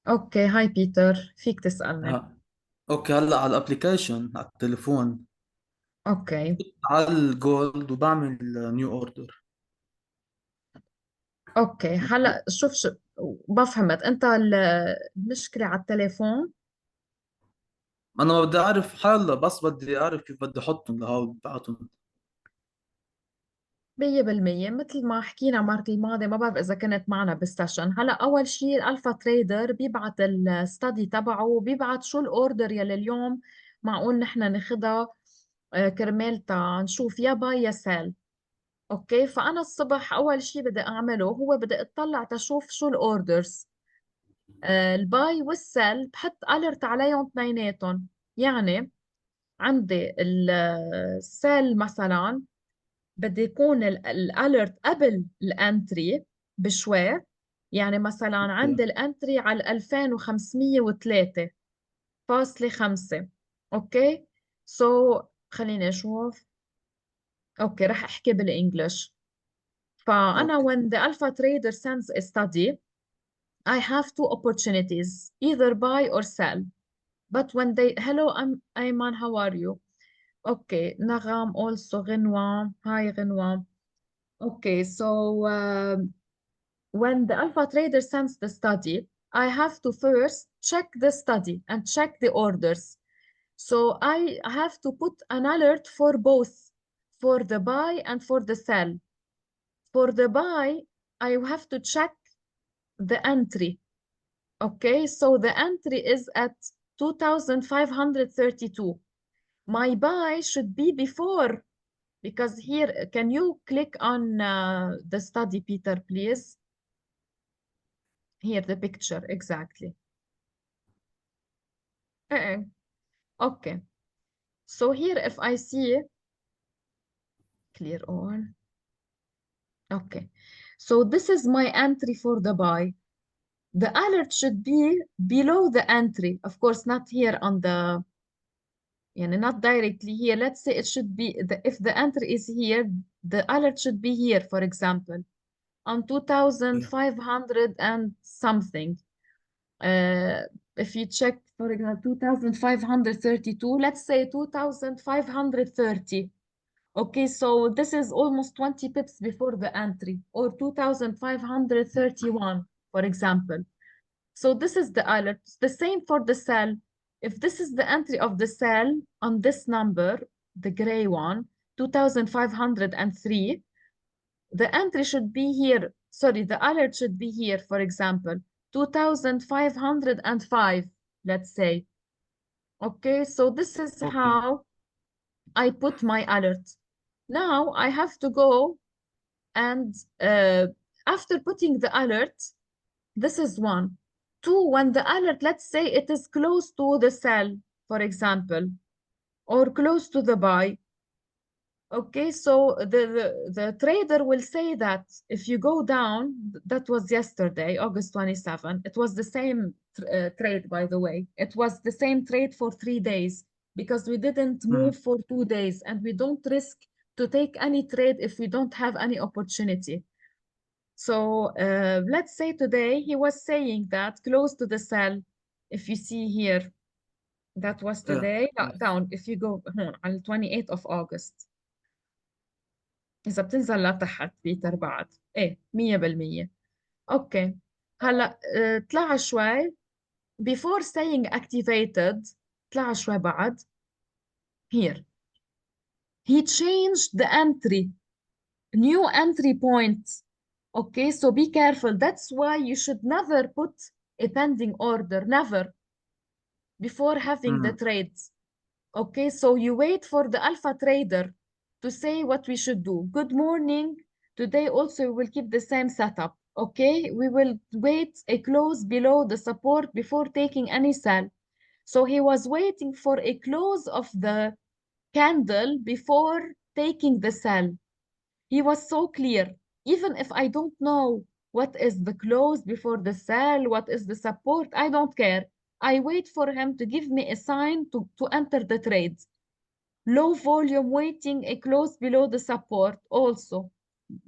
اوكي، هاي بيتر، فيك تسألني. ها. اوكي، هلا على الابليكيشن على التليفون اوكي. على الجولد وبعمل نيو اوردر. اوكي، هلا شوف بفهمت انت المشكلة على التليفون. انا ما بدي اعرف حالة، بس بدي اعرف كيف بدي احطهم لهول بعتهم. 100% مثل ما حكينا المرة الماضية، ما بعرف إذا كنت معنا بالسيشن. هلا أول شيء الألفا تريدر بيبعت الستدي تبعه، وبيبعت شو الأوردر يلي اليوم معقول نحن ناخدها، كرمال تا نشوف يا باي يا سيل. اوكي، فأنا الصبح أول شيء بدي أعمله هو بدي أطلع تشوف شو الأوردرز. الباي والسل بحط الرت عليهم اثنيناتهم. يعني عندي السيل مثلا بدي يكون الالرت قبل الانتري بشوي. يعني مثلا عندي الانتري على 2503.5. اوكي، سو خليني اشوف. اوكي، رح احكي بالانجلش. فانا اوكي. when the alpha trader sends a study, I have two opportunities, either buy or sell. But when they, hello, I'm Ayman, how are you? Okay, Nagam also غنوة. Hi غنوة. Okay, so when the alpha trader sends the study, I have to first check the study and check the orders. So I have to put an alert for both, for the buy and for the sell. For the buy, I have to check the entry. Okay, so the entry is at 2532. My buy should be before, because here, can you click on the study, Peter, please? Here, the picture, exactly. Uh-uh. Okay. So here, if I see clear all, okay. So this is my entry for the buy. The alert should be below the entry. Of course, not here on the, يعني not directly here. Let's say it should be, if the entry is here, the alert should be here, for example, on 2500 and something. Uh, if you check, for example, 2532, let's say 2530. Okay, so this is almost 20 pips before the entry, or 2531, for example. So this is the alert. The same for the cell. If this is the entry of the cell on this number, the gray one, 2503, the entry should be here. Sorry, the alert should be here, for example, 2505, let's say. Okay, so this is اوكي. how I put my alert. Now I have to go and after putting the alert, this is one. Two, when the alert, let's say it is close to the sell, for example, or close to the buy. Okay, so the trader will say that if you go down, that was yesterday, August 27. It was the same trade, by the way. It was the same trade for 3 days because we didn't مم. move for 2 days, and we don't risk to take any trade if we don't have any opportunity. So let's say today he was saying that close to the sell. If you see here, that was ايه. today. لا down. If you go هون على 28th of August. إذا بتنزل لتحت بيتر بعد. إيه 100%. أوكي. هلا طلع شوي. Before saying activated, طلع شوي بعد. Here. He changed the entry. New entry point. Okay, so be careful. That's why you should never put a pending order. Never. Before having the مم. trades. Okay, so you wait for the alpha trader to say what we should do. Good morning. Today also we will keep the same setup. Okay, we will wait a close below the support before taking any sell. So he was waiting for a close of the candle before taking the sell. He was so clear. Even if I don't know what is the close before the sell, what is the support, I don't care. I wait for him to give me a sign to enter the trades. Low volume waiting, a close below the support also.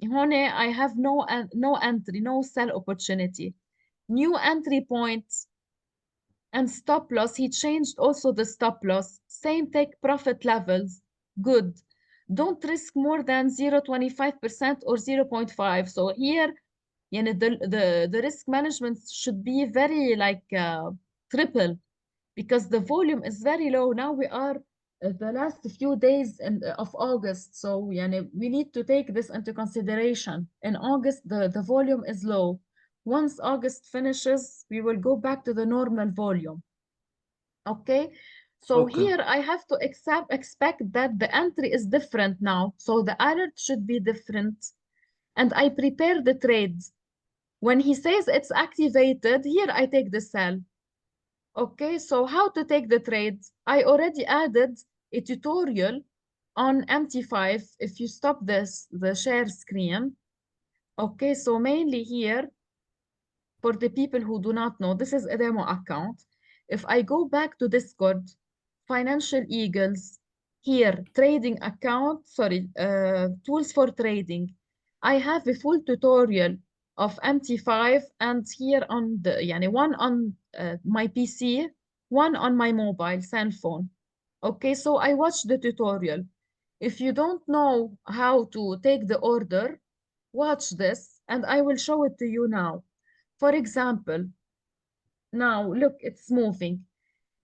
هون I have no entry, no sell opportunity. New entry points. And stop loss, he changed also the stop loss. Same take profit levels. Good. Don't risk more than 0.25% or 0.5. So here, the risk management should be very like triple, because the volume is very low. Now we are the last few days of August. So we need to take this into consideration. In August, the volume is low. Once August finishes, we will go back to the normal volume. Okay. So Okay. here I have to expect that the entry is different now. So the alert should be different. And I prepare the trades. When he says it's activated, here I take the sell. Okay, so how to take the trade? I already added a tutorial on MT5. If you stop this, the share screen. Okay, so mainly here, for the people who do not know, this is a demo account. If I go back to Discord, Financial Eagles, here, trading account, sorry, tools for trading. I have a full tutorial of MT5, and here on the, one on my PC, one on my mobile cell phone. Okay, so I watched the tutorial. If you don't know how to take the order, watch this and I will show it to you now. For example, now look, it's moving.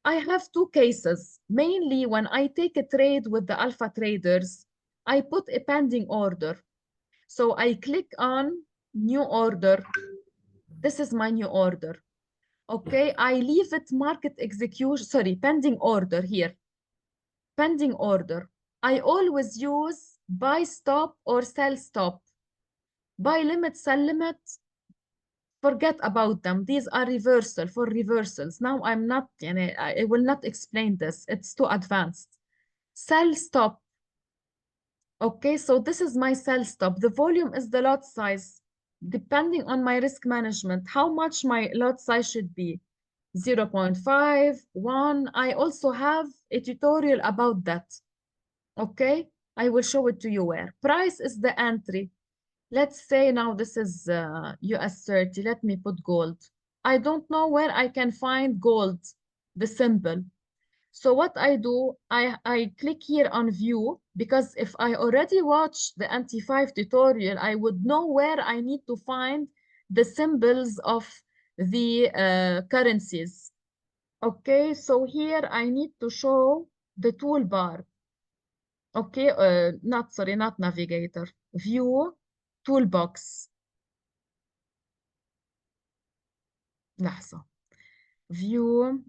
I have two cases. Mainly when I take a trade with the alpha traders, I put a pending order. So I click on new order. This is my new order. Okay, I leave it market execution, sorry, pending order here. Pending order. I always use buy stop or sell stop. Buy limit, sell limit, forget about them. These are reversal for reversals. Now I'm not, I will not explain this. It's too advanced. Sell stop. Okay, so this is my sell stop. The volume is the lot size. Depending on my risk management, how much my lot size should be. 0.5, 1. I also have a tutorial about that. Okay, I will show it to you where. Price is the entry. Let's say now this is US 30. Let me put gold. I don't know where I can find gold, the symbol. So what I do, I click here on view, because if I already watched the MT5 tutorial, I would know where I need to find the symbols of the currencies. Okay, so here I need to show the toolbar. Okay, not navigator, view, toolbox. لحظة. View.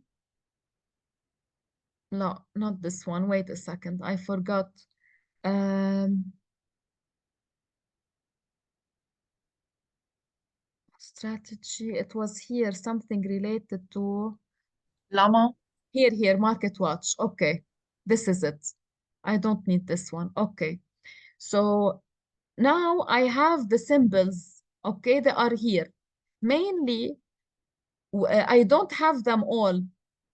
No, not this one. Wait a second. I forgot. Strategy. It was here, something related to Llama. here, Market Watch. Okay, this is it. I don't need this one. Okay. So now I have the symbols. Okay, they are here. Mainly, I don't have them all.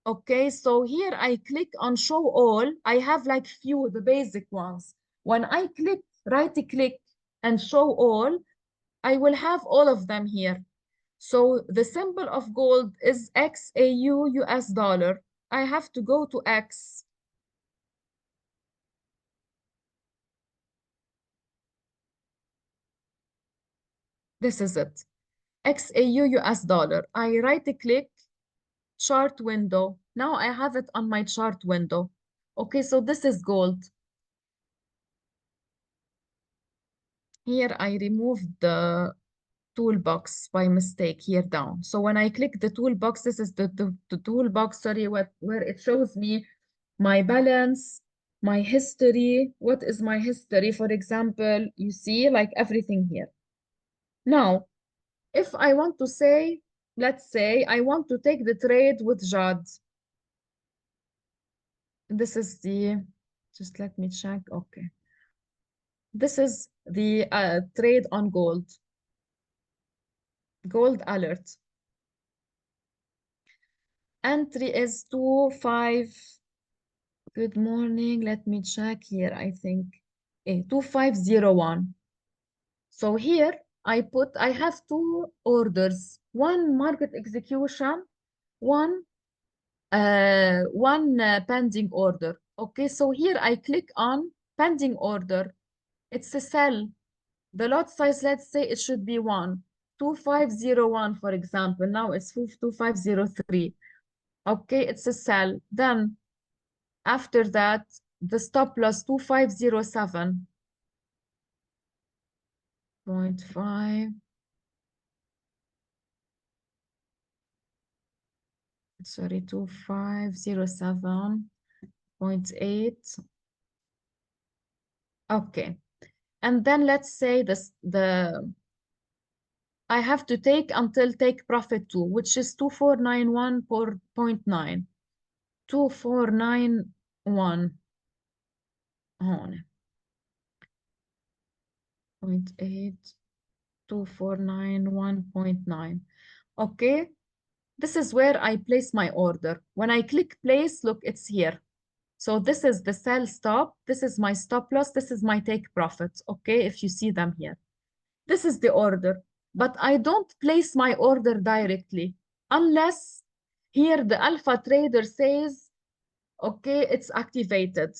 Okay, so here I click on show all. I have like few, the basic ones. When I click, right click and show all, I will have all of them here. So the symbol of gold is XAU US dollar. I have to go to X. This is it. XAU US dollar. I right click, chart window. Now I have it on my chart window. Okay, so this is gold. Here I removed the toolbox by mistake here down. So when I click the toolbox, this is the toolbox, sorry, where it shows me my balance, my history. What is my history? For example, you see like everything here. Now, if I want to say, let's say I want to take the trade with Jad. This is just let me check. Okay. This is the trade on gold. Gold alert. Entry is 25. Good morning. Let me check here. I think 2501. So here I have two orders. One market execution, one one pending order. Okay, so here I click on pending order. It's a cell. The lot size, let's say it should be 2501, for example. Now it's 2503. Okay, it's a cell. Then after that, the stop loss 2507.5. Sorry, 2507.8. Okay. And then let's say I have to take until take profit 2, which is 2491.9. 2491 هون 0.8. 2491.9. Okay, this is where I place my order. When I click place, look, it's here. So this is the sell stop. This is my stop loss. This is my take profit. Okay, if you see them here. This is the order. But I don't place my order directly unless here the alpha trader says, okay, it's activated.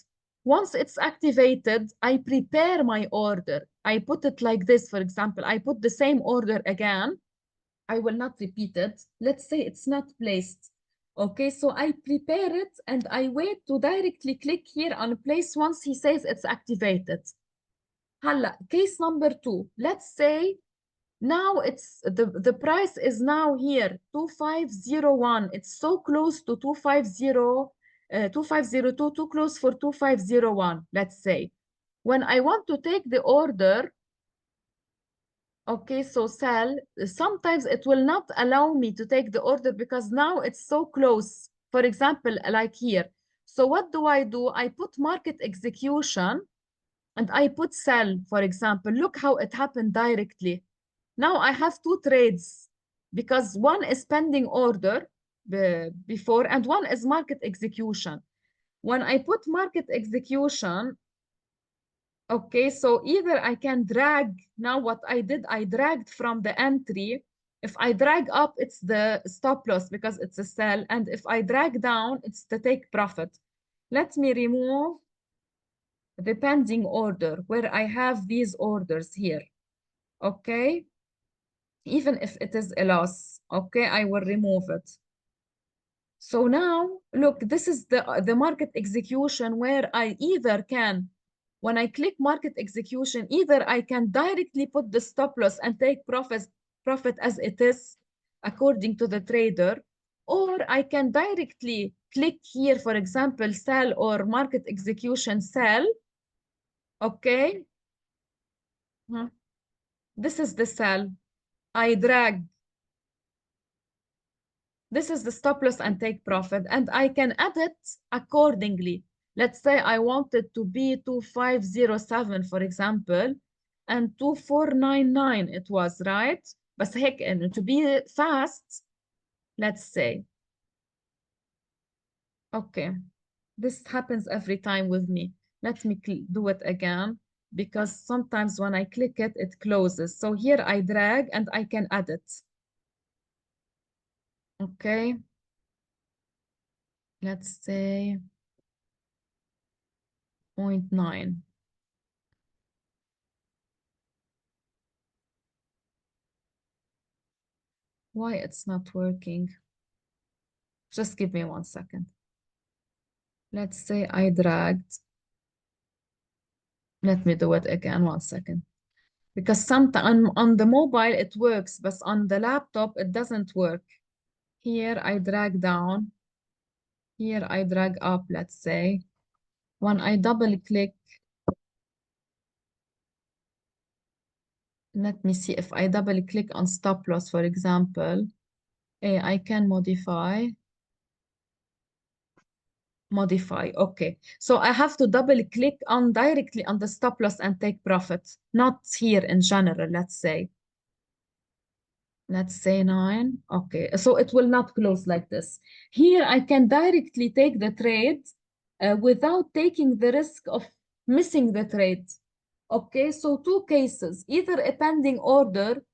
Once it's activated, I prepare my order. I put it like this, for example. I put the same order again. I will not repeat it. Let's say it's not placed. Okay, so I prepare it and I wait to directly click here on place once he says it's activated. Hala, case number 2. Let's say now it's the price is now here 2501. It's so close to 2502, too close for 2501, let's say. When I want to take the order, okay, so sell, sometimes it will not allow me to take the order because now it's so close. For example, like here. So what do? I put market execution and I put sell, for example. Look how it happened directly. Now I have two trades because one is pending order before and one is market execution. When I put market execution, okay, so either I can drag, now what I did, I dragged from the entry. If I drag up, it's the stop loss because it's a sell. And if I drag down, it's the take profit. Let me remove the pending order where I have these orders here. Okay. Even if it is a loss, okay, I will remove it. So now, look, this is the market execution where I either can, when I click market execution, either I can directly put the stop loss and take profit as it is according to the trader, or I can directly click here, for example, sell or market execution sell, okay? This is the sell. I drag. This is the stop loss and take profit, and I can add it accordingly. Let's say I want it to be 2507, for example, and 2499 it was, right? بس هيك إنه to be fast, let's say. Okay, this happens every time with me. Let me do it again, because sometimes when I click it, it closes. So here I drag and I can add it. Okay. Let's say 0.9. Why it's not working? Just give me 1 second. Let's say I dragged. Let me do it again, 1 second. Because sometimes on the mobile it works, but on the laptop it doesn't work. Here I drag down. Here I drag up, let's say. When I double click, let me see if I double click on stop loss, for example, I can modify. Okay, so I have to double click on directly on the stop loss and take profit, not here in general. Let's say 9. Okay, so it will not close like this. Here I can directly take the trade without taking the risk of missing the trade. Okay, so two cases, either a pending order,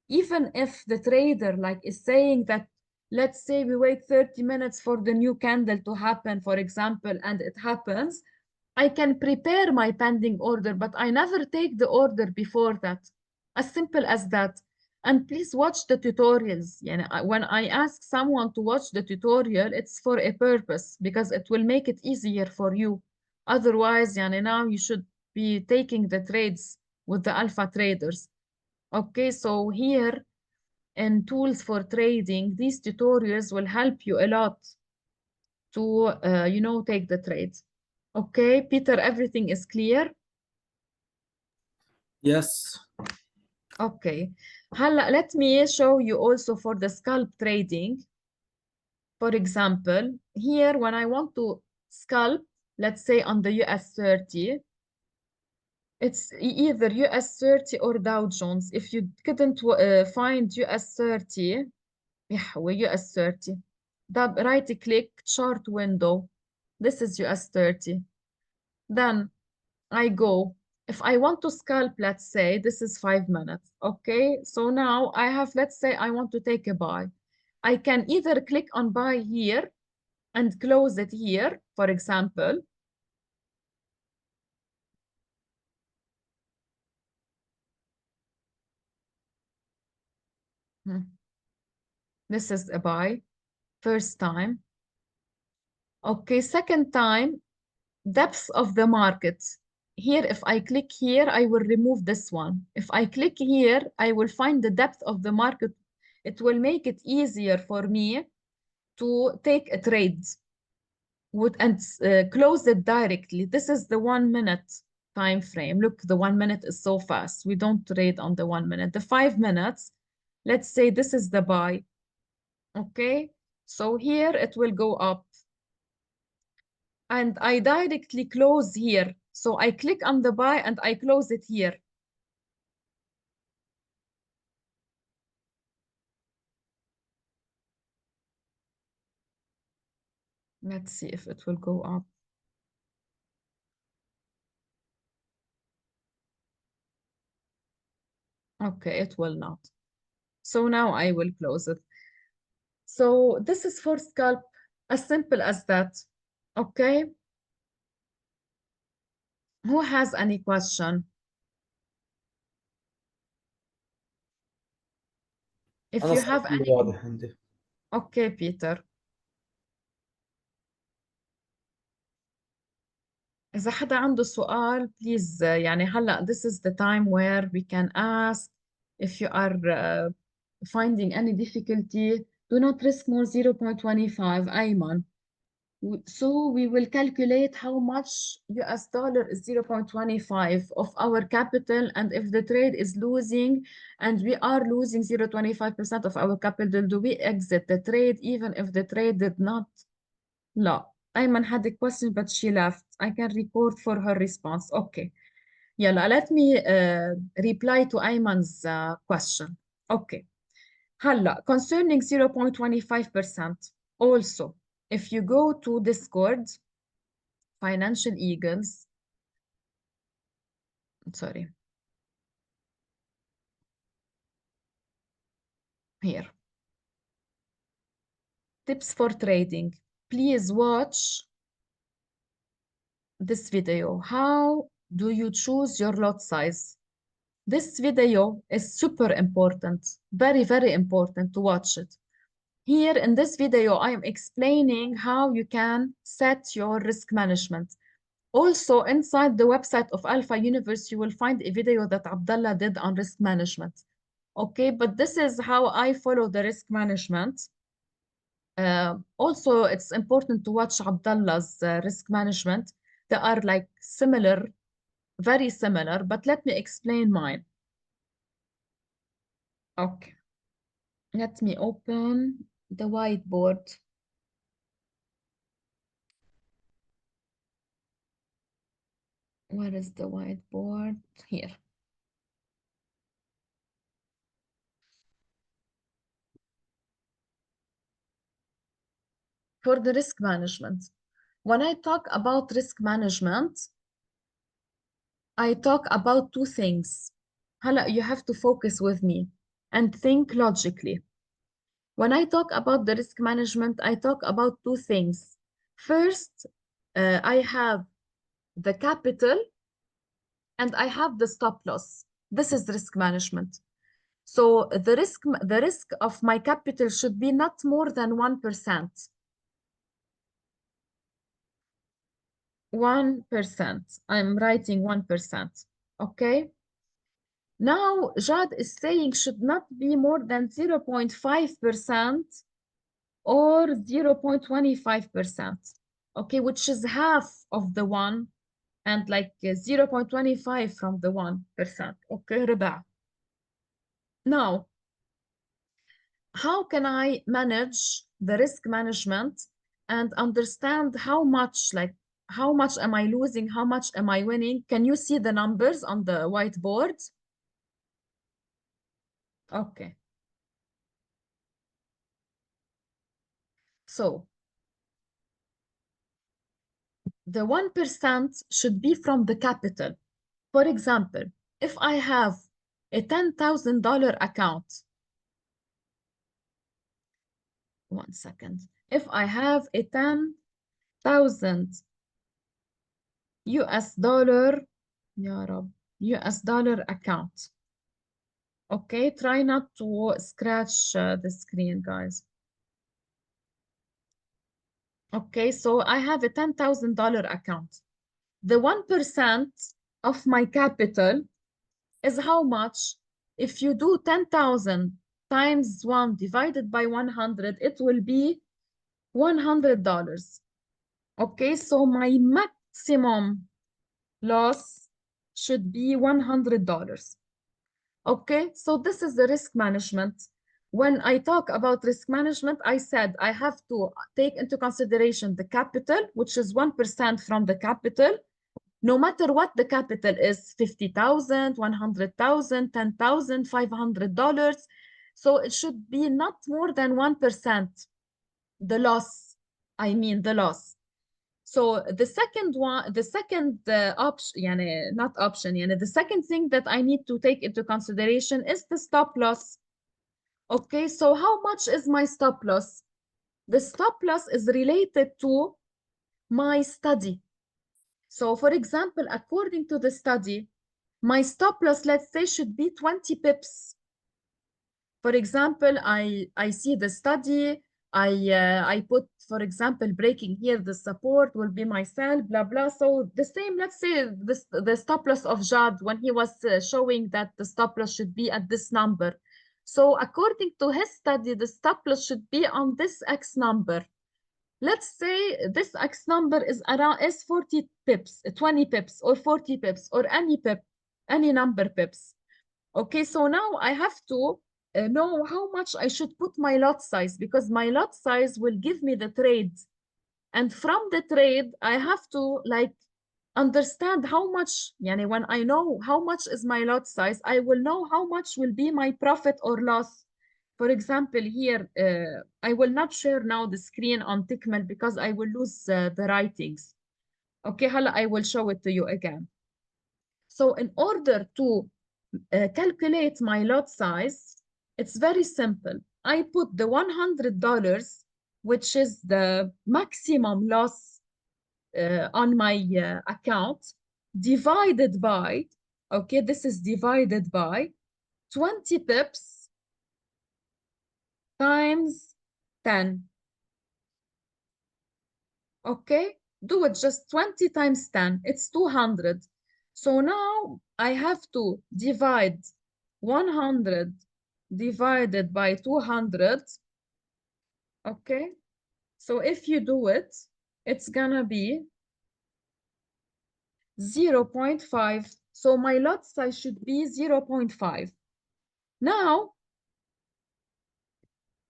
even if the trader like is saying that let's say we wait 30 minutes for the new candle to happen, for example, and it happens, I can prepare my pending order, but I never take the order before that. As simple as that. And please watch the tutorials. When I ask someone to watch the tutorial, it's for a purpose because it will make it easier for you. Otherwise, now you should be taking the trades with the alpha traders. Okay, so here in tools for trading, these tutorials will help you a lot to, take the trades. Okay, Peter, everything is clear? Yes. Okay. Let me show you also for the scalp trading. For example, here when I want to scalp, let's say on the US 30, it's either US 30 or Dow Jones. If you couldn't find US 30, US 30, right click chart window. This is US 30. Then I go. If I want to scalp, let's say this is 5 minutes. Okay, so now I have, let's say I want to take a buy. I can either click on buy here and close it here, for example. This is a buy, first time. Okay, second time, depth of the market. Here, if I click here, I will remove this one. If I click here, I will find the depth of the market. It will make it easier for me to take a trade and close it directly. This is the 1 minute time frame. Look, the 1 minute is so fast. We don't trade on the 1 minute. The 5 minutes, let's say this is the buy. Okay, so here it will go up. And I directly close here. So I click on the buy and I close it here. Let's see if it will go up. Okay, it will not. So now I will close it. So this is for scalp, as simple as that. Okay. Who has any question? If أنا you صار have كله any, واضح عندي. okay, Peter. إذا حدا عنده سؤال, please, هلأ this is the time where we can ask. If you are finding any difficulty, do not risk more 0.25, Ayman. So we will calculate how much US dollar is 0.25 of our capital, and if the trade is losing and we are losing 0.25% of our capital, do we exit the trade even if the trade did not? لا. Ayman had a question but she left. I can record for her response. Okay. يلا, let me reply to Ayman's question. Okay. هلا, concerning 0.25%, also, if you go to Discord, Financial Eagles, sorry, here, tips for trading. Please watch this video. How do you choose your lot size? This video is super important, very, very important to watch it. Here in this video, I am explaining how you can set your risk management. Also, inside the website of Alpha Universe, you will find a video that Abdullah did on risk management. Okay, but this is how I follow the risk management. Also, it's important to watch Abdullah's risk management. They are like similar, very similar, but let me explain mine. Okay, let me open the whiteboard. Where is the whiteboard? Here. For the risk management. When I talk about risk management, I talk about two things. هلا, you have to focus with me and think logically. When I talk about the risk management, I talk about two things. First, I have the capital and I have the stop loss. This is risk management. So the risk of my capital should be not more than 1%. 1%. I'm writing 1%. Okay. Now, Jad is saying should not be more than 0.5% or 0.25%. Okay, which is half of the one and like 0.25 from the 1%. Okay, ربع. Now, how can I manage the risk management and understand how much, like, how much am I losing? How much am I winning? Can you see the numbers on the whiteboard? Okay. So the 1% should be from the capital. For example, if I have a $10,000 account, 1 second. If I have a 10,000 US dollar, يا رب, US dollar account. Okay, try not to scratch the screen, guys. Okay, so I have a $10,000 account. The 1% of my capital is how much? If you do 10,000 times 1 divided by 100, it will be $100. Okay, so my maximum loss should be $100. Okay, so this is the risk management. When I talk about risk management, I said I have to take into consideration the capital, which is 1% from the capital, no matter what the capital is, 50,000, 100,000, 10,000, $500. So it should be not more than 1%, the loss. I mean the loss. So the second one, the second option, يعني not option, يعني the second thing that I need to take into consideration is the stop loss. Okay, so how much is my stop loss? The stop loss is related to my study. So for example, according to the study, my stop loss, let's say, should be 20 pips. For example, I see the study, I put, for example, breaking here, the support will be my sell, blah, blah. So the same, let's say the stop loss of Jad when he was showing that the stop loss should be at this number. So according to his study, the stop loss should be on this X number. Let's say this X number is around 40 pips, 20 pips, or 40 pips, or any pip, any number pips. Okay, so now I have to know how much I should put my lot size, because my lot size will give me the trade. And from the trade, I have to like understand how much, yani when I know how much is my lot size, I will know how much will be my profit or loss. For example, here, I will not share now the screen on Tikmel because I will lose the writings. Okay, hala, I will show it to you again. So in order to calculate my lot size, it's very simple. I put the $100, which is the maximum loss on my account, divided by, okay, this is divided by 20 pips times 10. Okay, do it just 20 times 10, it's 200. So now I have to divide 100 divided by 200. Okay, so if you do it, it's gonna be 0.5. So my lot size should be 0.5. Now,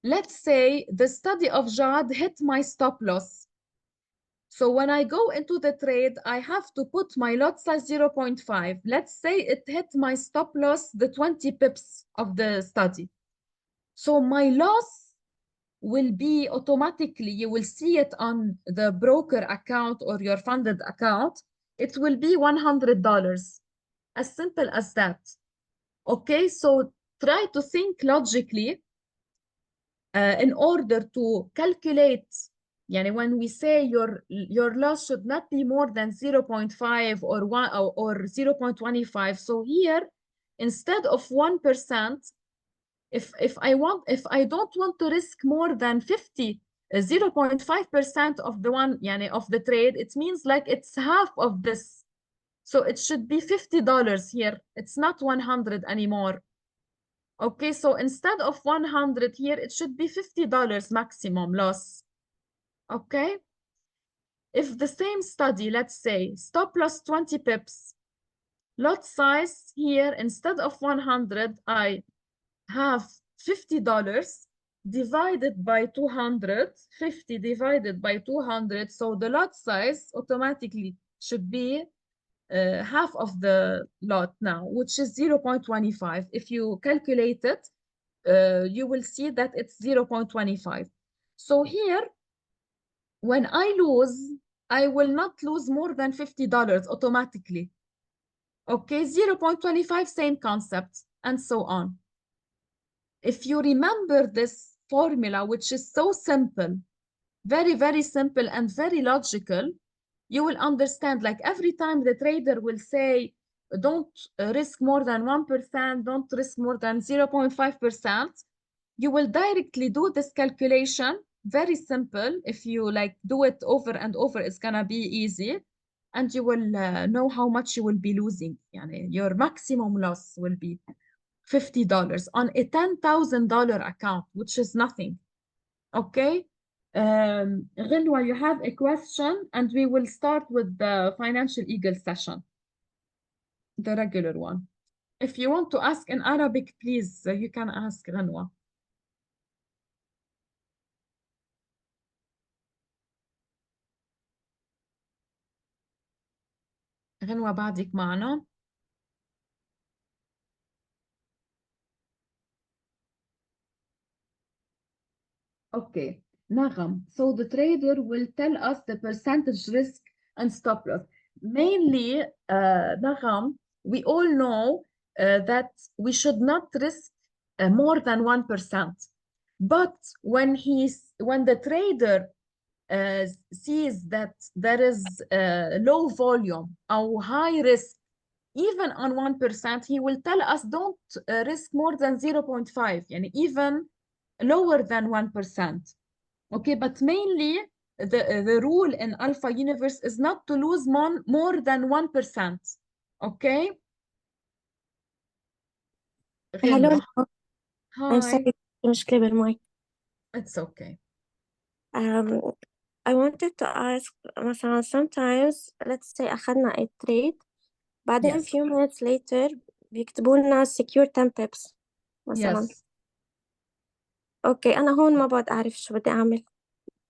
let's say the study of Jad hit my stop loss. So when I go into the trade, I have to put my lot size 0.5. Let's say it hit my stop loss, the 20 pips of the study. So my loss will be automatically, you will see it on the broker account or your funded account, it will be $100. As simple as that. Okay, so try to think logically in order to calculate, يعني when we say your loss should not be more than 0.5 or 1 or 0.25. So here, instead of 1%, if I don't want to risk more than 0.5% of the one, يعني of the trade, it means like it's half of this. So it should be $50 here. It's not 100 anymore. Okay, so instead of 100 here, it should be $50 maximum loss. Okay. If the same study, let's say, stop loss 20 pips, lot size here, instead of 100, I have $50 divided by 200, 50 divided by 200. So the lot size automatically should be half of the lot now, which is 0.25. If you calculate it, you will see that it's 0.25. So here, when I lose, I will not lose more than $50 automatically. Okay, 0.25, same concept, and so on. If you remember this formula, which is so simple, very, very simple and very logical, you will understand, like every time the trader will say, don't risk more than 1%, don't risk more than 0.5%, you will directly do this calculation, very simple. If you like do it over and over, it's gonna be easy, and you will know how much you will be losing. Yani your maximum loss will be $50 on a $10,000 account, which is nothing. Okay. Ghinwa, you have a question, and we will start with the Financial Eagle session, the regular one. If you want to ask in Arabic, please, you can ask Ghinwa. غنوة بعدك معنا. Okay, Nagam. So the trader will tell us the percentage risk and stop loss. Mainly, Nagam, we all know that we should not risk more than 1%. But when the trader sees that there is low volume or high risk, even on 1%, he will tell us don't risk more than 0.5, and even lower than 1%. Okay, but mainly the rule in Alpha Universe is not to lose more than 1%. Okay? Hello. I'm Hi. sorry, مشكلة بالمايك. It's okay. I wanted to ask, مثلا sometimes let's say أخذنا a trade بعدين Yes. few minutes later بيكتبوا لنا secure 10 pips مثلا. Yes. Okay, أنا هون ما بعد أعرف شو بدي أعمل.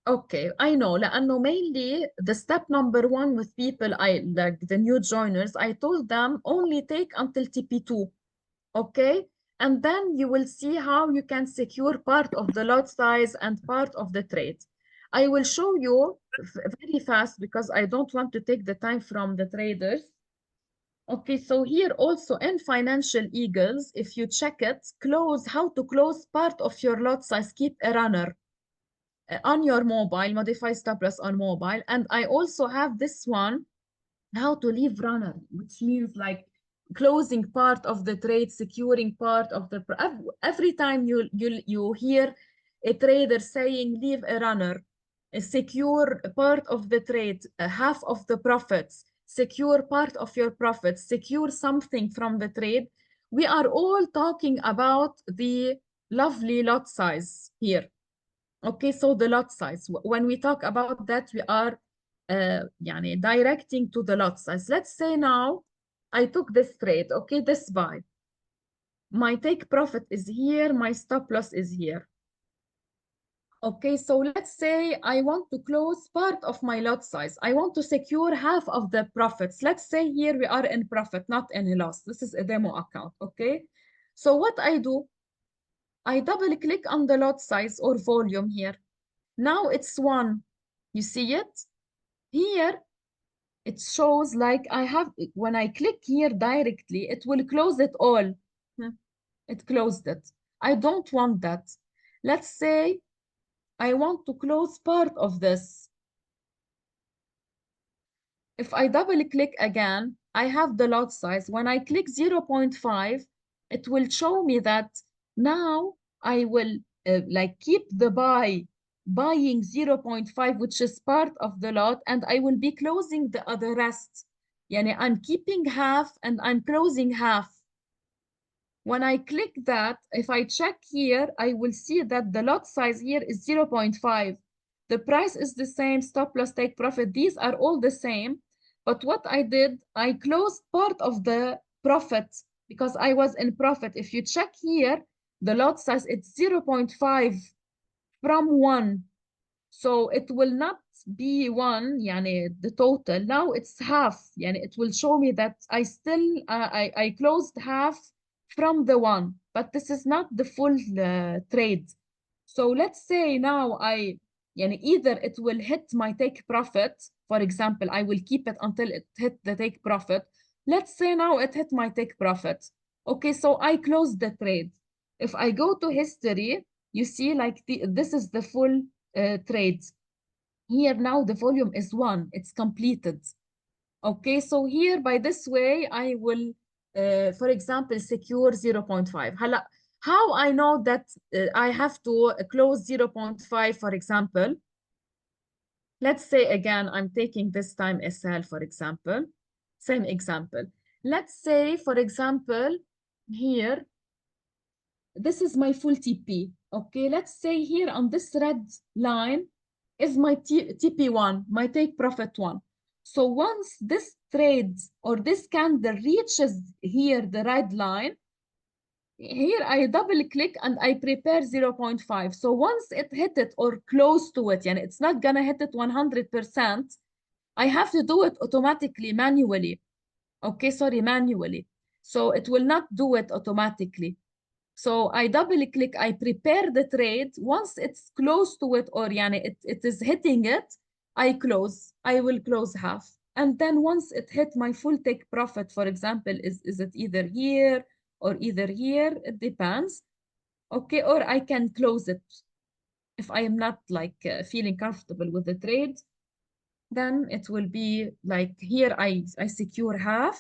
Okay, I know. لأنه mainly the step number 1 with people, like the new joiners, I told them only take until TP2. Okay, and then you will see how you can secure part of the lot size and part of the trade. I will show you very fast because I don't want to take the time from the traders. Okay, so here also in Financial Eagles, if you check it, how to close part of your lot size, keep a runner on your mobile, modify stop loss on mobile. And I also have this one, how to leave runner, which means like closing part of the trade, securing part of the every time you hear a trader saying leave a runner, secure part of the trade, half of the profits, secure part of your profits, secure something from the trade, we are all talking about the lovely lot size here. Okay, so the lot size, when we talk about that, we are يعني directing to the lot size. Let's say now I took this trade, okay, this buy. My take profit is here, my stop loss is here. Okay, so let's say I want to close part of my lot size. I want to secure half of the profits. Let's say here we are in profit, not in a loss. This is a demo account, okay? So what I do, I double click on the lot size or volume here. Now it's 1. You see it? Here, it shows like I have, when I click here directly, it will close it all. It closed it. I don't want that. Let's say I want to close part of this. If I double click again, I have the lot size. When I click 0.5, it will show me that now I will like keep the buying 0.5, which is part of the lot, and I will be closing the other rest. Yani I'm keeping half and I'm closing half. When I click that, if I check here, I will see that the lot size here is 0.5. The price is the same, stop loss, take profit. These are all the same. But what I did, I closed part of the profit because I was in profit. If you check here, the lot size, it's 0.5 from 1. So it will not be 1, yani the total. Now it's half. Yani it will show me that I still, I closed half from the 1, but this is not the full trade. So let's say now yani either it will hit my take profit. For example, I will keep it until it hit the take profit. Let's say now it hit my take profit. Okay, so I closed the trade. If I go to history, you see like this is the full trade. Here now the volume is 1, it's completed. Okay, so here by this way, I will, for example, secure 0.5. How I know that I have to close 0.5, for example, let's say again, I'm taking this time SL, for example, same example. Let's say, for example, here, this is my full TP. Okay, let's say here on this red line is my TP1, my take profit 1. So once this trade or this candle reaches here, the red line, here I double click and I prepare 0.5. So once it hit it or close to it, and it's not gonna hit it 100%, I have to do it automatically, manually. Okay, sorry, manually. So it will not do it automatically. So I double click, I prepare the trade. Once it's close to it or yani it is hitting it, I close. I will close half. And then once it hit my full take profit, for example, is it either here or either here? It depends. Okay, or I can close it. If I am not like feeling comfortable with the trade, then it will be like here I secure half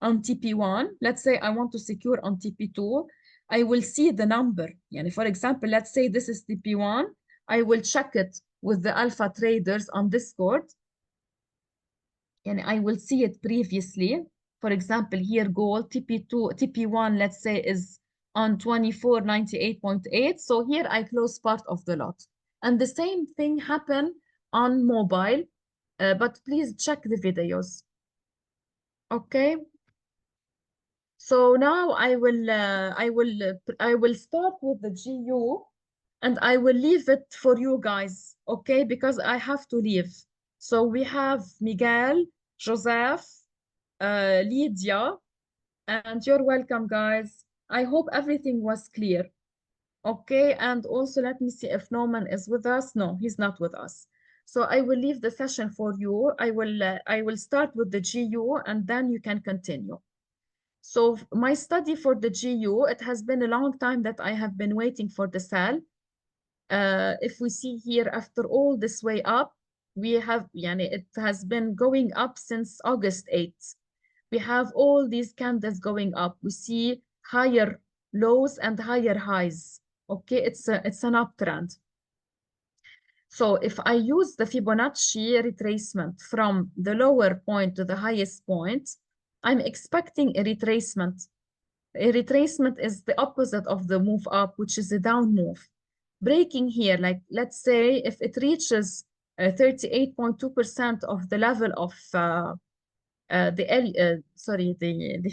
on TP1. Let's say I want to secure on TP2. I will see the number. Yani for example, let's say this is TP1. I will check it with the alpha traders on Discord. And I will see it previously. For example, here gold, TP2, TP1, let's say is on 2498.8. So here I close part of the lot. And the same thing happened on mobile, but please check the videos. Okay. So now I will start with the GU and I will leave it for you guys, okay? Because I have to leave. So we have Miguel, Joseph, Lydia, and you're welcome, guys. I hope everything was clear. Okay, and also let me see if Norman is with us. No, he's not with us. So I will leave the session for you. I will start with the GU and then you can continue. So my study for the GU, it has been a long time that I have been waiting for the sell. If we see here, after all this way up, we have, it has been going up since August 8th. We have all these candles going up. We see higher lows and higher highs. Okay, it's an uptrend. So if I use the Fibonacci retracement from the lower point to the highest point, I'm expecting a retracement. A retracement is the opposite of the move up, which is a down move. Breaking here, like let's say if it reaches 38.2% of the level of the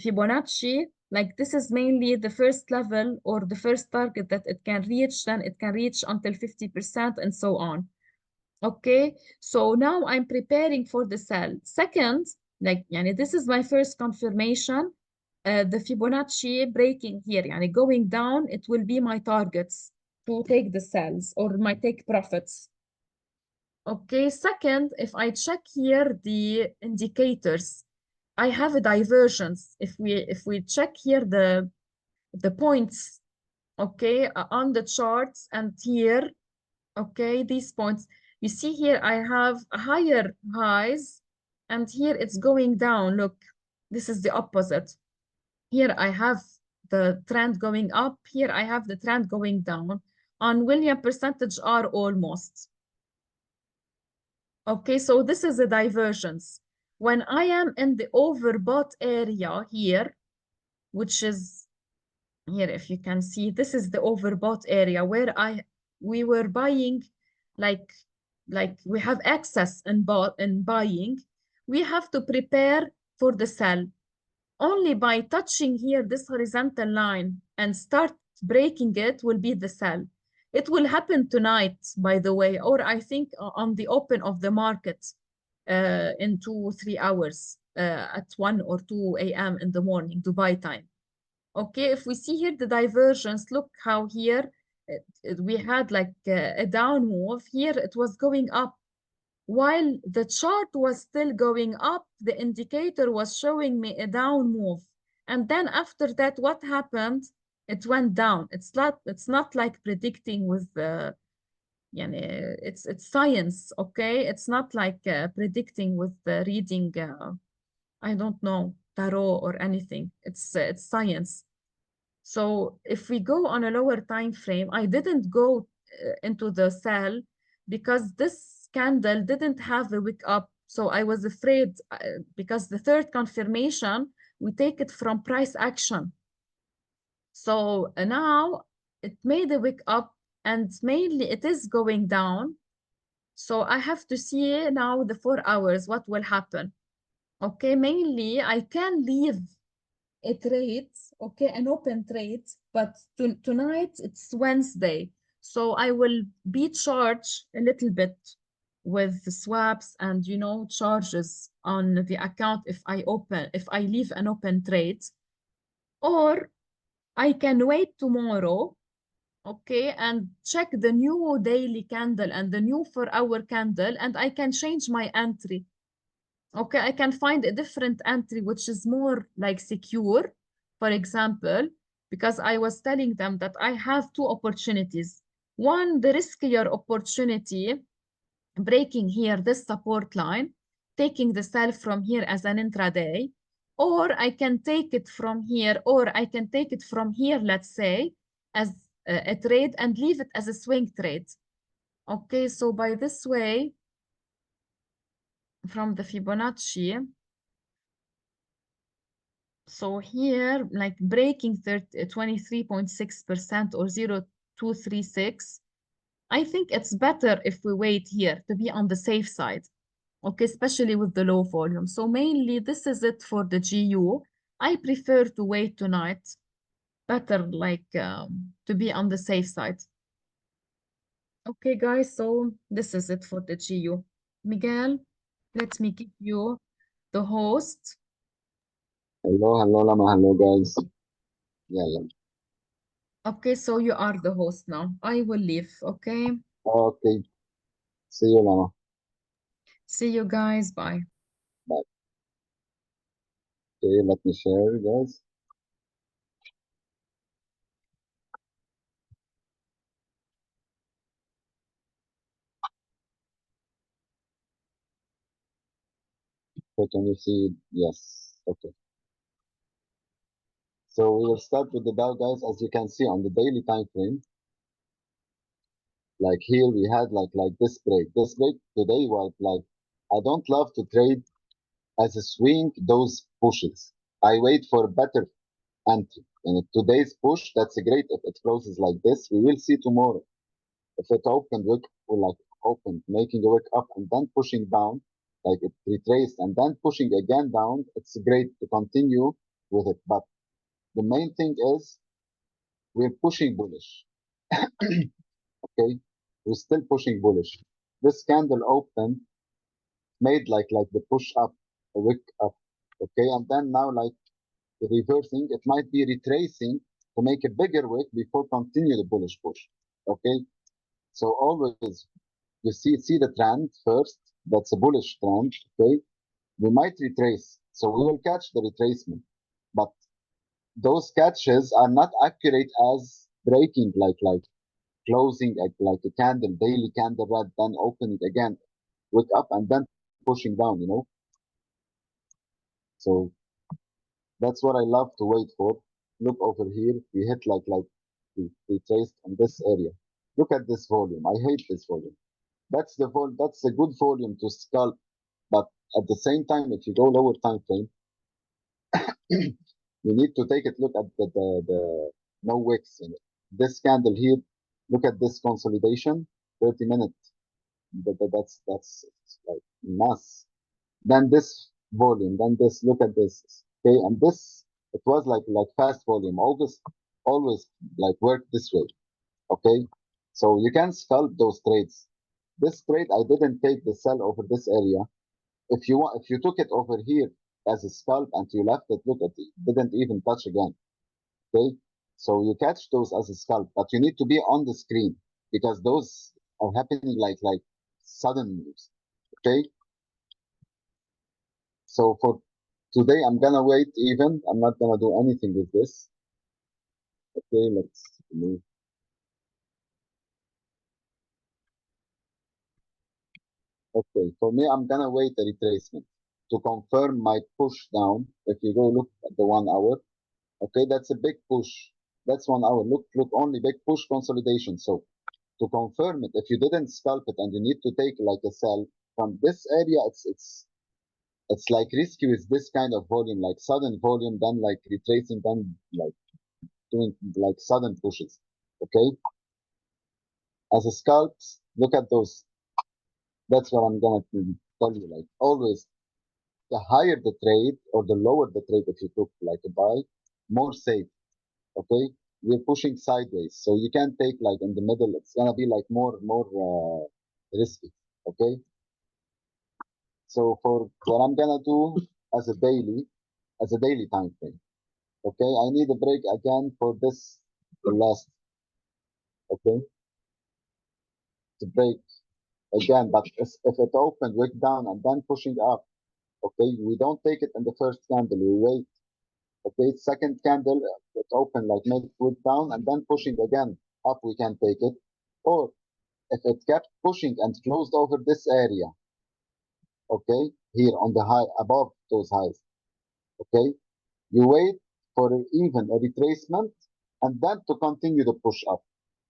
Fibonacci, like this is mainly the first level or the first target that it can reach, then it can reach until 50% and so on. Okay, so now I'm preparing for the sell. Second, like this is my first confirmation. The Fibonacci breaking here, going down, it will be my targets to take the sells or my take profits. Okay, second, if I check here the indicators, I have a divergence. If we check here the points okay, on the charts and here, okay, these points. You see here, I have higher highs and here it's going down. Look, this is the opposite. Here I have the trend going up. Here I have the trend going down. On William percentage are almost. Okay, so this is a divergence. When I am in the overbought area here, which is here, if you can see, this is the overbought area where we were buying like we have excess in buying. We have to prepare for the sell. Only by touching here this horizontal line and start breaking it will be the sell. It will happen tonight, by the way, or I think on the open of the market in 2-3 hours at 1 or 2 a.m. in the morning, Dubai time. Okay, if we see here the divergence, look how here we had like a down move. Here it was going up. While the chart was still going up, the indicator was showing me a down move. And then after that, what happened? It went down. It's not like predicting with it's science, okay? It's not like predicting with reading I don't know, tarot or anything. It's science. So if we go on a lower time frame, I didn't go into the sell because this candle didn't have a wick up. So I was afraid because the third confirmation, we take it from price action. So now it made a wick up and mainly it is going down. So I have to see now the 4 hours, what will happen. Okay, mainly I can leave a trade, okay, an open trade, but tonight it's Wednesday. So I will be charged a little bit with the swaps and, you know, charges on the account if I leave an open trade. Or I can wait tomorrow, okay, and check the new daily candle and the new 4-hour candle, and I can change my entry. Okay, I can find a different entry which is more like secure, for example, because I was telling them that I have two opportunities. One, the riskier opportunity, breaking here this support line, taking the sell from here as an intraday, or I can take it from here, or I can take it from here, let's say, as a trade and leave it as a swing trade. Okay, so by this way, from the Fibonacci, so here, like breaking 23.6% or 0.236, I think it's better if we wait here to be on the safe side, okay, especially with the low volume. So mainly this is it for the GU. I prefer to wait tonight, better like to be on the safe side. Okay, guys, so this is it for the GU. Miguel, let me give you the host. Hello, Lama. Hello, guys. Yeah. Okay, so you are the host now. I will leave, okay? Okay. See you, Lama. See you guys. Bye. Bye. Okay, let me share, guys. So can you see? Yes. Okay. So we will start with the Dow, guys. As you can see on the daily time frame, like here we had like this break. This break today was like, I don't love to trade as a swing those pushes. I wait for a better entry. And today's push, that's a great. If it closes like this, we will see tomorrow. If it opened wick or like opened, making a wick up and then pushing down, like it retraced and then pushing again down, it's great to continue with it. But the main thing is we're pushing bullish. Okay, we're still pushing bullish. This candle opened, made like the push up, a wick up. Okay, and then now like reversing, it might be retracing to make a bigger wick before continue the bullish push. Okay, so always you see the trend first. That's a bullish trend. Okay, we might retrace, so we will catch the retracement, but those catches are not accurate as breaking like closing like a candle, daily candle red, then opening again, wick up, and then pushing down, you know. So that's what I love to wait for. Look over here, we hit like we traced on this area. Look at this volume. I hate this volume. That's the that's a good volume to scalp, but at the same time, if you go lower time frame, you need to take a look at the no wicks in it. This candle here, look at this consolidation, 30 minutes. That's like mass. Then this volume, then this, look at this. Okay, and this, it was like fast volume. Always like work this way. Okay, so you can scalp those trades. This trade, I didn't take the sell over this area. If you took it over here as a scalp and you left it, look at it, didn't even touch again. Okay, so you catch those as a scalp, but you need to be on the screen because those are happening like sudden moves. Okay, so for today, I'm gonna wait even. I'm not gonna do anything with this. Okay, let's move. Okay, for me, I'm gonna wait a retracement to confirm my push down. If you go look at the 1 hour, okay, that's a big push. That's 1 hour. Look, only big push consolidation. So to confirm it, if you didn't scalp it and you need to take like a sell from this area, it's like risky with this kind of volume, like sudden volume, then like retracing, then like doing like sudden pushes. Okay, as a scalp, look at those. That's what I'm gonna tell you. Like always, the higher the trade or the lower the trade, if you took like a buy, more safe. Okay, we're pushing sideways, so you can't take like in the middle. It's gonna be like more risky. Okay, so for what I'm gonna do as a daily time frame. Okay, I need a break again for this the last. Okay, to break again, but if it opened, wick down and then pushing up. Okay, we don't take it in the first candle. We wait. Okay, second candle, it open like make foot down and then pushing again up, we can take it. Or if it kept pushing and closed over this area, okay, here on the high, above those highs, okay, you wait for even a retracement and then to continue the push up.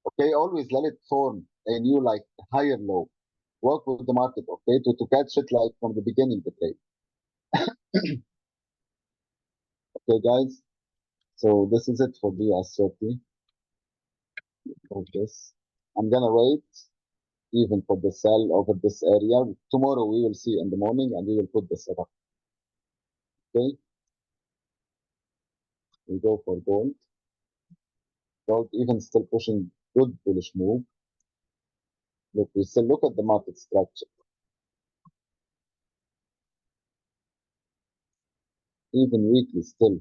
Okay, always let it form a new like higher low. Work with the market, okay, to catch it like from the beginning of the trade. Okay, guys. So this is it for BS30. For this, I'm gonna wait even for the sell over this area. Tomorrow we will see in the morning and we will put the setup. Okay, we go for gold. Gold even still pushing good bullish move. Look, we still look at the market structure. Even weekly still.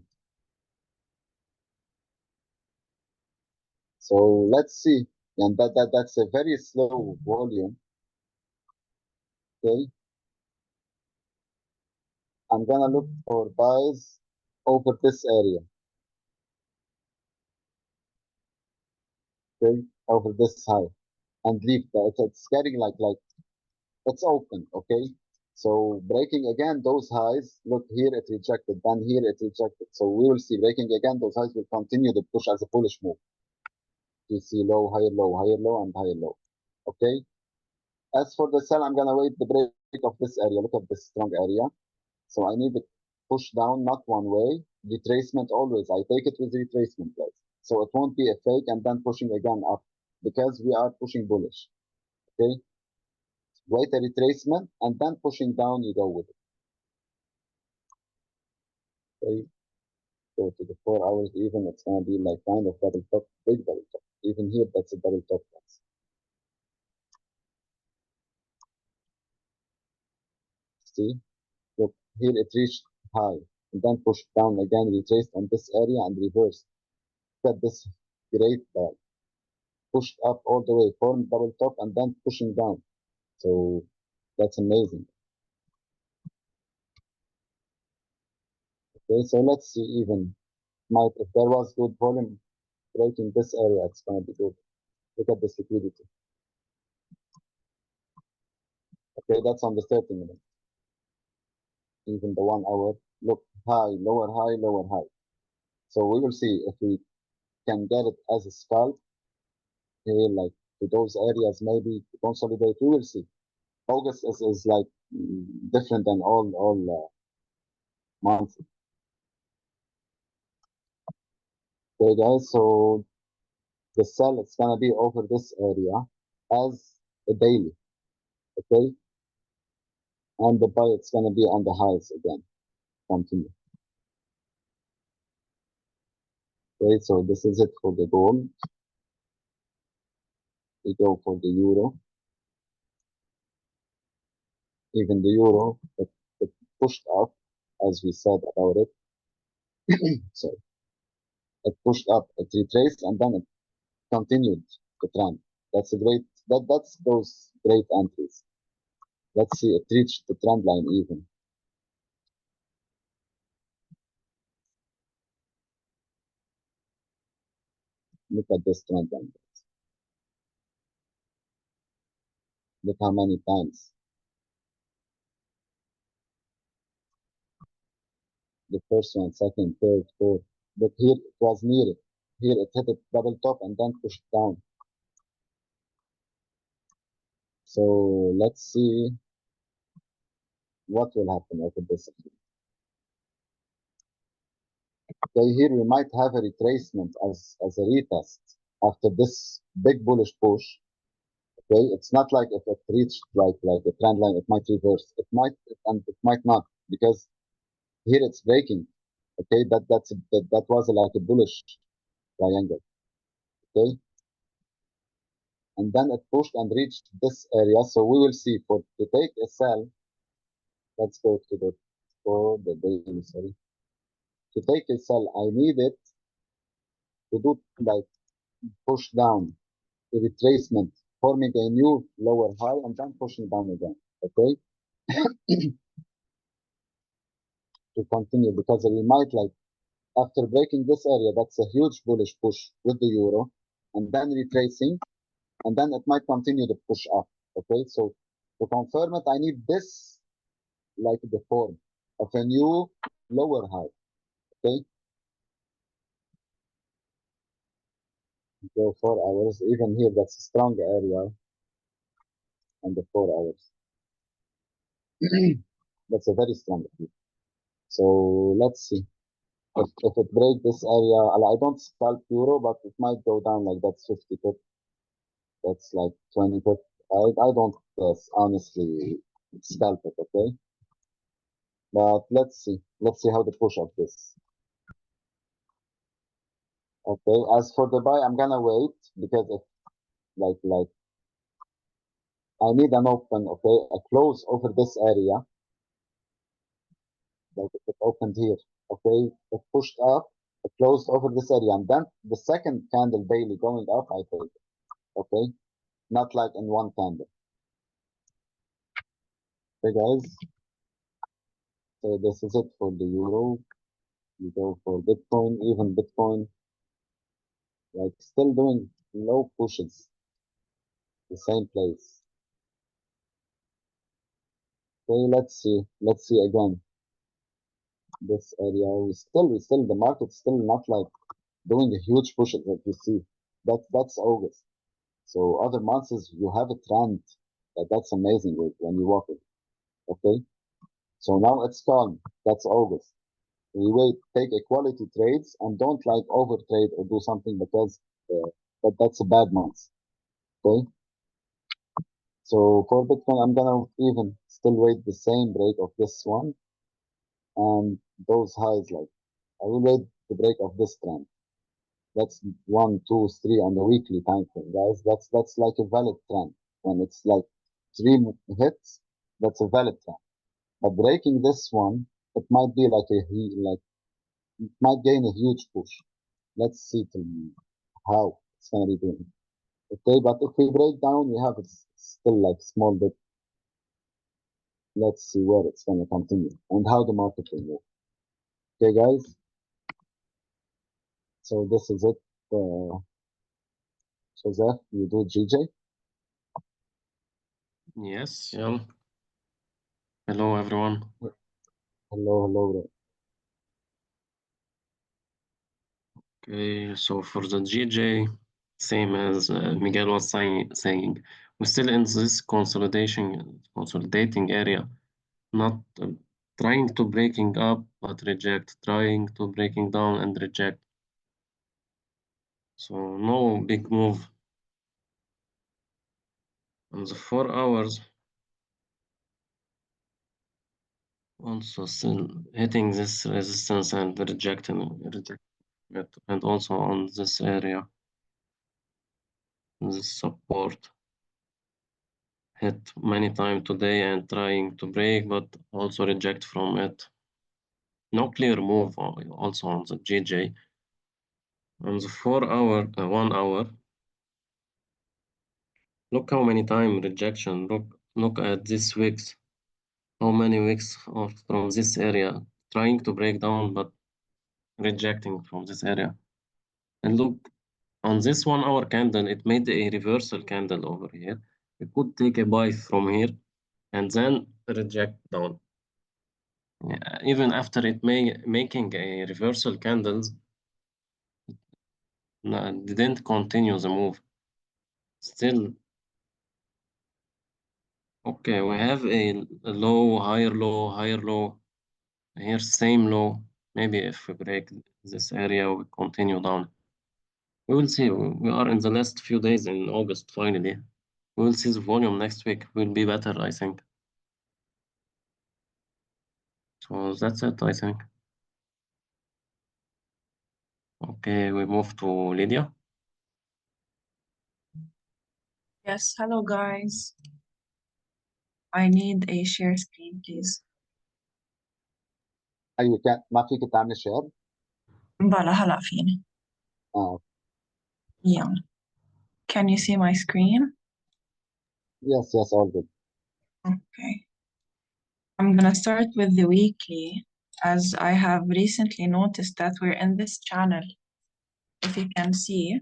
So let's see. And that's a very slow volume. Okay. I'm gonna look for buys over this area. Okay, over this high. And leave that. It's getting like it's open, okay? So breaking again those highs, look here it rejected, then here it rejected. So we will see breaking again those highs will continue to push as a bullish move. You see low, higher low, higher low, and higher low. Okay. As for the sell, I'm gonna wait the break of this area. Look at this strong area. So I need to push down, not one way. Retracement always. I take it with retracement, guys. So it won't be a fake and then pushing again up because we are pushing bullish. Okay. Wait a retracement and then pushing down, you go with it. Okay. So to the 4 hours even, it's gonna be like kind of double top, big double top. Even here, that's a double top. See, look here, it reached high and then pushed down again, retraced on this area and reversed. Look at this great ball, pushed up all the way, formed double top and then pushing down. So that's amazing. Okay, so let's see even. Might if there was good volume, breaking this area, it's gonna be good. Look at this liquidity. Okay, that's on the 30 minute. Even the 1 hour, look, high, lower high. So we will see if we can get it as a scalp here, like to those areas, maybe to consolidate. We will see. August is like different than all months. Okay, guys. So the sell it's gonna be over this area as a daily. Okay, and the buy it's gonna be on the highs again. Continue. Okay, so this is it for the gold. We go for the euro. Even the euro, it pushed up, as we said about it. So it pushed up, it retraced, and then it continued the trend. That's a great. That's those great entries. Let's see, it reached the trend line even. Look at this trend line. Look how many times. The first one, second, third, fourth. But here it was near it. Here it hit a double top and then pushed down. So let's see what will happen over this. Okay, here we might have a retracement as a retest after this big bullish push. Okay, it's not like if it reached like a trend line, it might reverse. It might and it might not, because here it's breaking. Okay, that was like a bullish triangle. Okay, and then it pushed and reached this area. So we will see for to take a sell. Let's go to the daily. Sorry, to take a sell, I need it to do like push down, a retracement, forming a new lower high and then pushing down again. Okay, to continue, because we might like after breaking this area, that's a huge bullish push with the euro, and then retracing, and then it might continue to push up. Okay, so to confirm it, I need this like the form of a new lower high. Okay, go 4 hours. Even here, that's a strong area on the 4 hours. That's a very strong area. So let's see. If it break this area, I don't scalp euro, but it might go down like that's 50 pip. That's like 20 pip. I don't honestly scalp it, okay? But let's see. Let's see how the push of this. Okay, as for the buy, I'm gonna wait because if like I need an open, okay, a close over this area. Like if it opened here, okay, it pushed up, it closed over this area, and then the second candle daily going up, I take it. Okay, not like in one candle. Okay, guys. So this is it for the euro. We go for Bitcoin, even Bitcoin, like still doing low pushes, the same place. Okay, let's see. Let's see again. This area, we still, the market's still not like doing a huge push that you see. That's August. So other months is you have a trend. That's amazing when you walk it. Okay. So now it's calm. That's August. We wait, take equality trades and don't like over trade or do something because that's a bad month. Okay. So for Bitcoin, I'm gonna even still wait the same break of this one and those highs. Like I will wait the break of this trend. That's 1, 2, 3 on the weekly time frame, guys. That's like a valid trend. When it's like 3 hits, that's a valid trend. But breaking this one, it might be like it might gain a huge push. Let's see how it's gonna be doing. Okay, but if we break down, we have it still like small bit. Let's see where it's gonna continue and how the market will move. Okay, guys. So this is it Joseph, you do GJ? Yes, yeah. Hello, everyone. Hello, bro. Okay, so for the GJ, same as Miguel was saying, we're still in this consolidating area, not trying to breaking up but reject, trying to breaking down and reject. So no big move. On the 4 hours, also still hitting this resistance and rejecting it, and also on this area, this support. Hit many times today and trying to break, but also reject from it. No clear move also on the GJ. On the 4 hour, 1 hour, look how many times rejection. Look at this wicks. How many wicks from this area trying to break down, but rejecting from this area. And look, on this 1 hour candle, it made a reversal candle over here. It could take a buy from here and then reject down. Yeah, even after it making a reversal candles, didn't continue the move. Still, okay, we have a low, higher low, higher low. Here, same low. Maybe if we break this area, we continue down. We will see. We are in the last few days in August, finally. We will see the volume next week. Will be better, I think. So that's it, I think. Okay, we move to Lydia. Yes, hello guys. I need a share screen, please. أيوة ما فيك تعمل شير؟ بلا هلا فيني. Yeah. Can you see my screen? Yes, all good. Okay. I'm gonna start with the weekly, as I have recently noticed that we're in this channel. If you can see,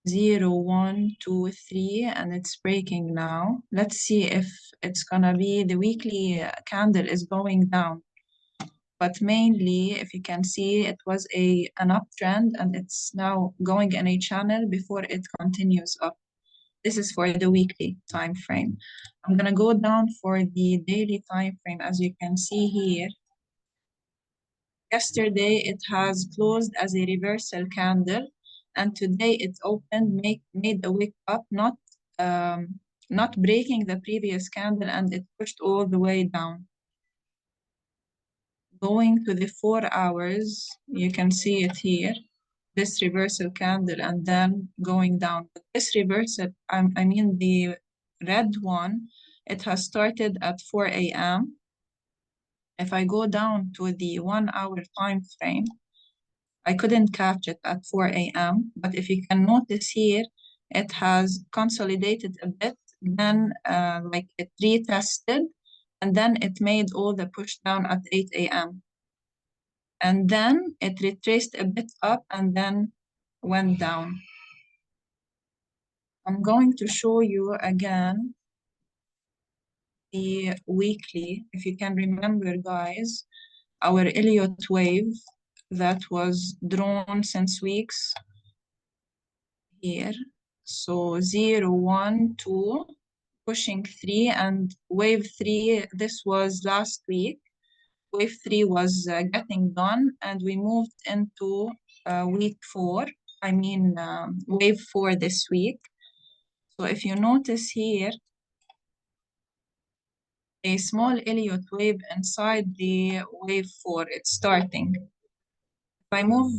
0, 1, 2, 3, and it's breaking now. Let's see if it's gonna be the weekly candle is going down. But mainly, if you can see, it was an uptrend and it's now going in a channel before it continues up. This is for the weekly time frame. I'm gonna go down for the daily time frame. As you can see here, yesterday it has closed as a reversal candle, and today it opened, made a wick up, not breaking the previous candle, and it pushed all the way down. Going to the 4 hours, you can see it here, this reversal candle, and then going down. But this reversal, I mean the red one, it has started at 4 a.m. If I go down to the 1 hour time frame, I couldn't catch it at 4 a.m. But if you can notice here, it has consolidated a bit, then like it retested, and then it made all the push down at 8 a.m. And then it retraced a bit up and then went down. I'm going to show you again the weekly. If you can remember, guys, our Elliott wave that was drawn since weeks here. So 0, 1, 2, pushing 3, and wave 3, this was last week. Wave 3 was getting done, and we moved into week 4. I mean, wave 4 this week. So if you notice here, a small Elliott wave inside the wave 4, it's starting. If I move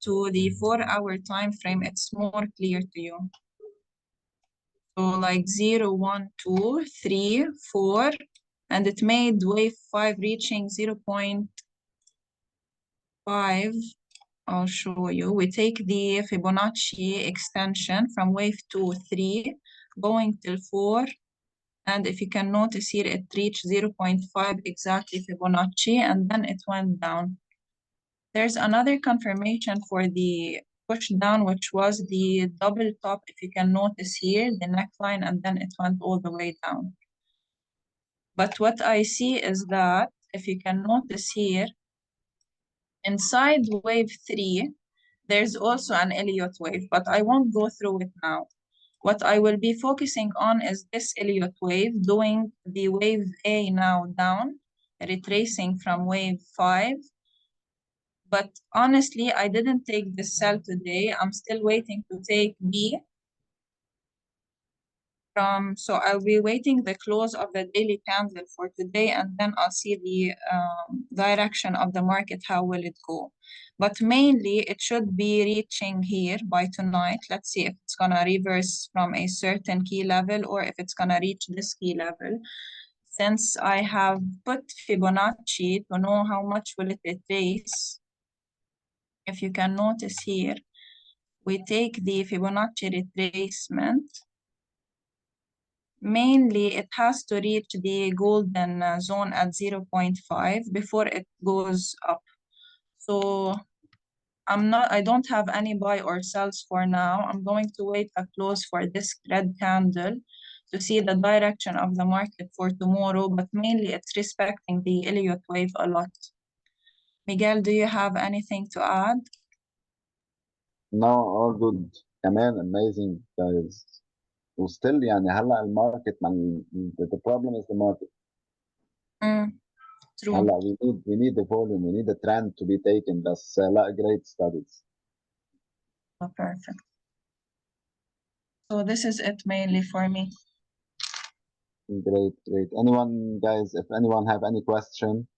to the 4 hour time frame, it's more clear to you. So like 0, 1, 2, 3, 4, and it made wave 5 reaching 0.5. I'll show you. We take the Fibonacci extension from wave 2, 3, going till 4. And if you can notice here, it reached 0.5 exactly Fibonacci, and then it went down. There's another confirmation for the push down, which was the double top, if you can notice here, the neckline, and then it went all the way down. But what I see is that, if you can notice here, inside wave 3, there's also an Elliott wave, but I won't go through it now. What I will be focusing on is this Elliott wave, doing the wave A now down, retracing from wave 5. But honestly, I didn't take this sell today. I'm still waiting to take B. So I'll be waiting the close of the daily candle for today, and then I'll see the direction of the market, how will it go. But mainly, it should be reaching here by tonight. Let's see if it's gonna reverse from a certain key level or if it's gonna reach this key level. Since I have put Fibonacci to know how much will it retrace, if you can notice here, we take the Fibonacci retracement. Mainly, it has to reach the golden zone at 0.5 before it goes up. So I don't have any buy or sells for now. I'm going to wait a close for this red candle to see the direction of the market for tomorrow, but mainly it's respecting the Elliott wave a lot. Miguel, do you have anything to add? No, all good. كمان amazing guys. وستيل يعني هلا الماركت the problem is the market. True. هلا we need the volume, we need the trend to be taken. بس لا great studies. Oh, perfect. So this is it mainly for me. Great. Anyone, guys, if anyone have any question,